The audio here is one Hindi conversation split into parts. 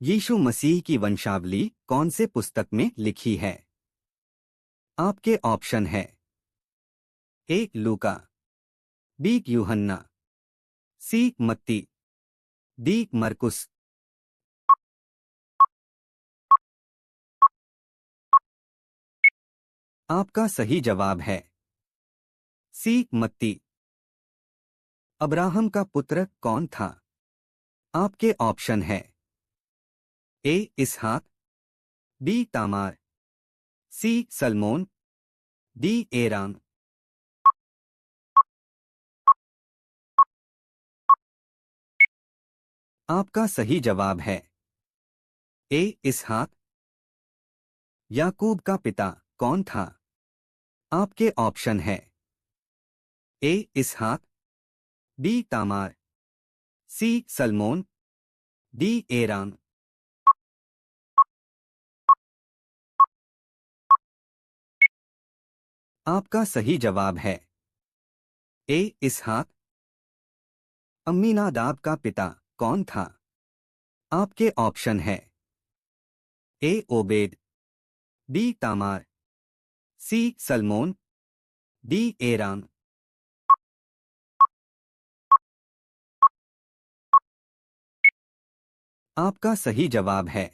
यीशु मसीह की वंशावली कौन से पुस्तक में लिखी है? आपके ऑप्शन है। ए लूका, बी यूहन्ना, सी मत्ती, डी मरकुस। आपका सही जवाब है सी मत्ती। अब्राहम का पुत्र कौन था? आपके ऑप्शन है। ए इसहाक, बी तामार, सी सलमोन, डी एराम। आपका सही जवाब है ए इसहाक। याकूब का पिता कौन था? आपके ऑप्शन है। ए इसहाक, बी तामार, सी सलमोन, डी एराम। आपका सही जवाब है ए इसहाक। अम्मीनादाब का पिता कौन था? आपके ऑप्शन है। ए ओबेद, बी तामार, सी सलमोन, डी एराम। आपका सही जवाब है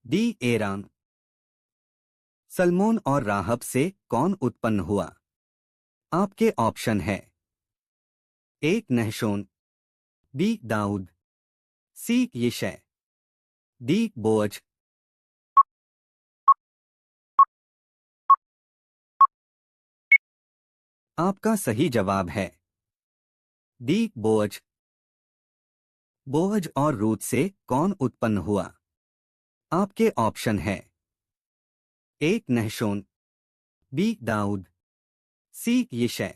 डी एराम। सलमोन और राहब से कौन उत्पन्न हुआ? आपके ऑप्शन है। एक नहशोन, बी दाऊद, सी यिशै, डी बोअज। आपका सही जवाब है डी बोअज। बोअज और रूत से कौन उत्पन्न हुआ? आपके ऑप्शन है। एक नहशोन, बी दाऊद, सी यिशै,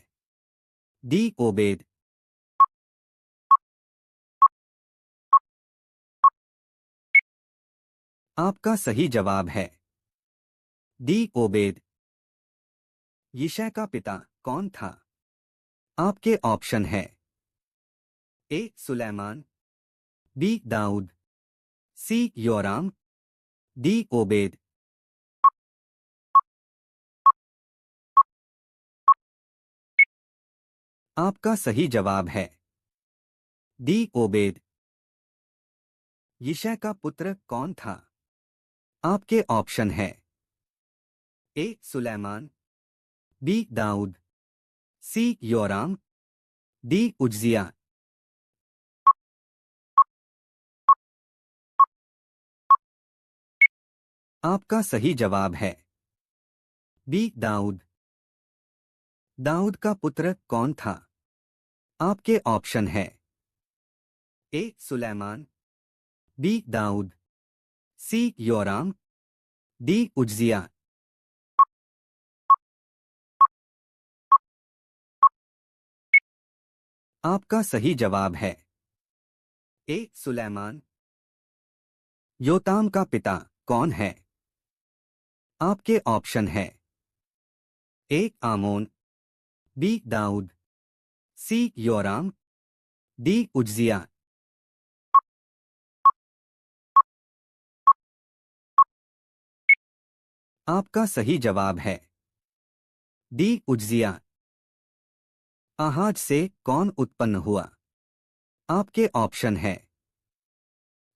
डी ओबेद। आपका सही जवाब है डी ओबेद। यिशै का पिता कौन था? आपके ऑप्शन है। ए सुलैमान, बी दाऊद, सी योराम, डी ओबेद। आपका सही जवाब है डी ओबेद। यिशै का पुत्र कौन था? आपके ऑप्शन है। ए सुलैमान, बी दाऊद, सी योराम, डी उज्जिया। आपका सही जवाब है बी दाऊद। दाऊद का पुत्र कौन था? आपके ऑप्शन है। ए सुलैमान, बी दाऊद, सी योराम, डी उज्जिया। आपका सही जवाब है ए सुलैमान। योताम का पिता कौन है? आपके ऑप्शन है। ए आमोन, बी दाऊद, सी योराम, डी उज्जिया। आपका सही जवाब है डी उज्जिया। आहाज से कौन उत्पन्न हुआ? आपके ऑप्शन है।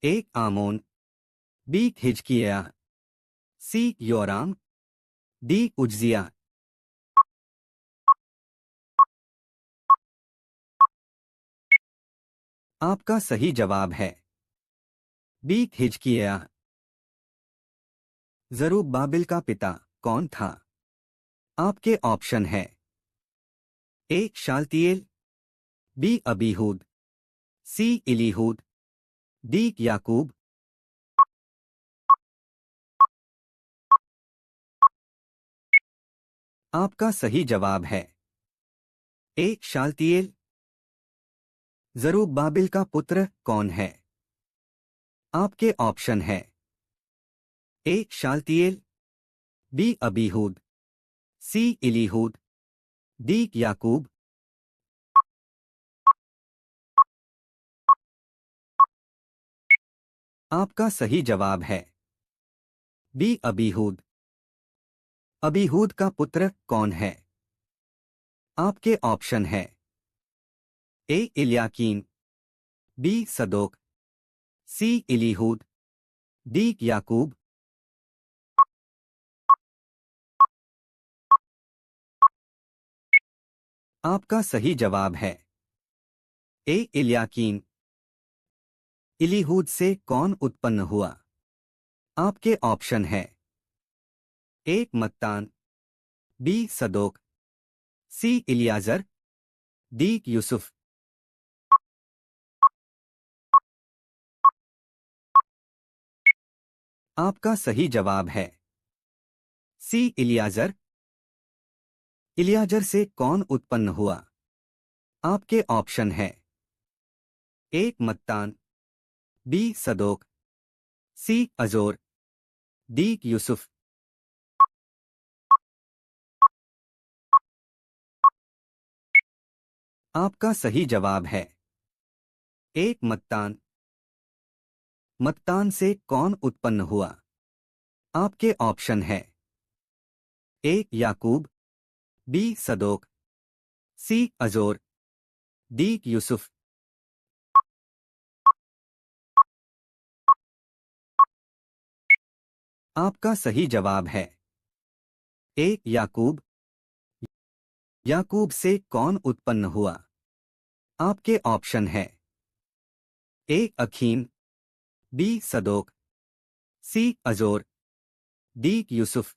ए आमोन, बी हिजकिय्याह, सी योराम, डी उज्जिया। आपका सही जवाब है बी हिजकिय्याह। जरूब्बाबिल का पिता कौन था? आपके ऑप्शन है। ए शालतिएल, बी अबीहूद, सी इलीहूद, डी याकूब। आपका सही जवाब है ए शालतिएल। जरूब्बाबिल का पुत्र कौन है? आपके ऑप्शन है। ए शालतिएल, बी अबीहूद, सी इलीहूद, डी याकूब। आपका सही जवाब है बी अबीहूद। अबीहूद का पुत्र कौन है? आपके ऑप्शन है ए इल्याकीम, बी सदोक, सी इलीहूद, डी याकूब। आपका सही जवाब है ए इल्याकीम। इलीहूद से कौन उत्पन्न हुआ? आपके ऑप्शन है ए मत्तान, बी सदोक, सी इलियाजर, डी यूसुफ। आपका सही जवाब है सी इलियाजर। इलियाजर से कौन उत्पन्न हुआ? आपके ऑप्शन है ए मत्तान, बी सदोक, सी अजोर, डी यूसुफ। आपका सही जवाब है ए मत्तान। मत्तान से कौन उत्पन्न हुआ? आपके ऑप्शन है ए याकूब, बी सदोक, सी अजोर, डी यूसुफ। आपका सही जवाब है ए याकूब। याकूब से कौन उत्पन्न हुआ? आपके ऑप्शन है ए अखीम, बी सदोक, सी अजोर, डी यूसुफ।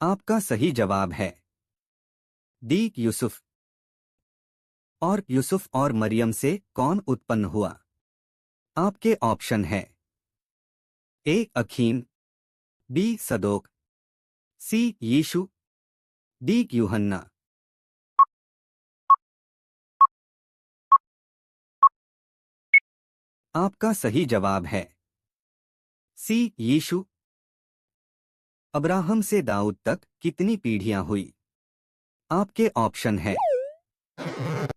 आपका सही जवाब है डी यूसुफ। और यूसुफ और मरियम से कौन उत्पन्न हुआ? आपके ऑप्शन है ए अखीम, बी सदोक, सी यीशु, डी यूहन्ना। आपका सही जवाब है सी यीशु। अब्राहम से दाऊद तक कितनी पीढ़ियां हुई? आपके ऑप्शन है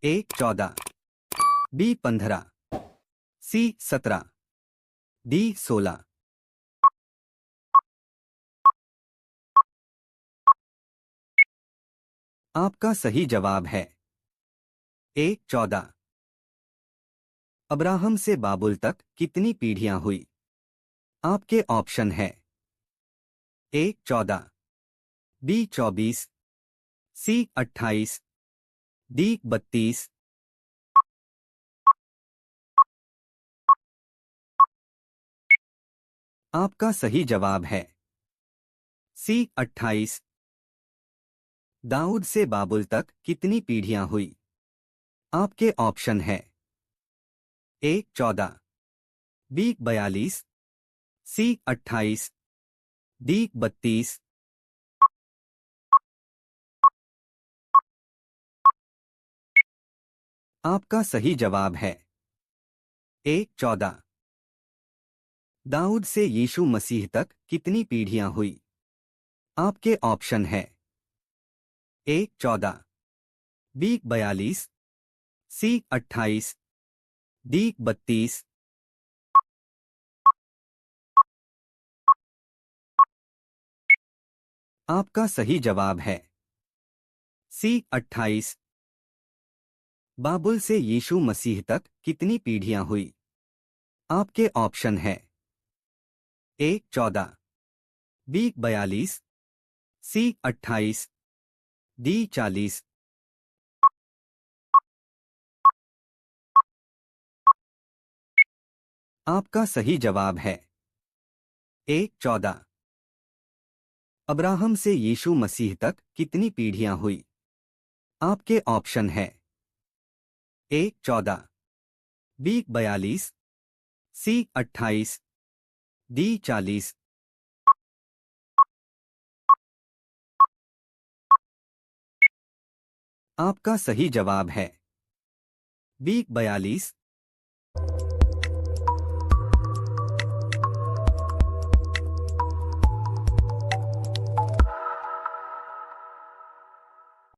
ए 14, बी 15, सी 17, डी 16। आपका सही जवाब है ए 14। अब्राहम से बाबुल तक कितनी पीढ़ियां हुई? आपके ऑप्शन है ए 14, बी 24, सी 28, डी 32। आपका सही जवाब है सी 28। दाऊद से बाबुल तक कितनी पीढ़ियां हुई? आपके ऑप्शन है ए 14, बी 42, सी 28, डी 32। आपका सही जवाब है ए 14। दाऊद से यीशु मसीह तक कितनी पीढ़ियां हुई? आपके ऑप्शन है ए 14, बी 42, सी 28, डी 32। आपका सही जवाब है सी 28। बाबुल से यीशु मसीह तक कितनी पीढ़ियां हुई? आपके ऑप्शन है ए 14, बी 42, सी 28, डी 40। आपका सही जवाब है ए 14। अब्राहम से यीशु मसीह तक कितनी पीढ़ियां हुई? आपके ऑप्शन है ए 14, बी 42, सी 28, डी 40। आपका सही जवाब है बी 42।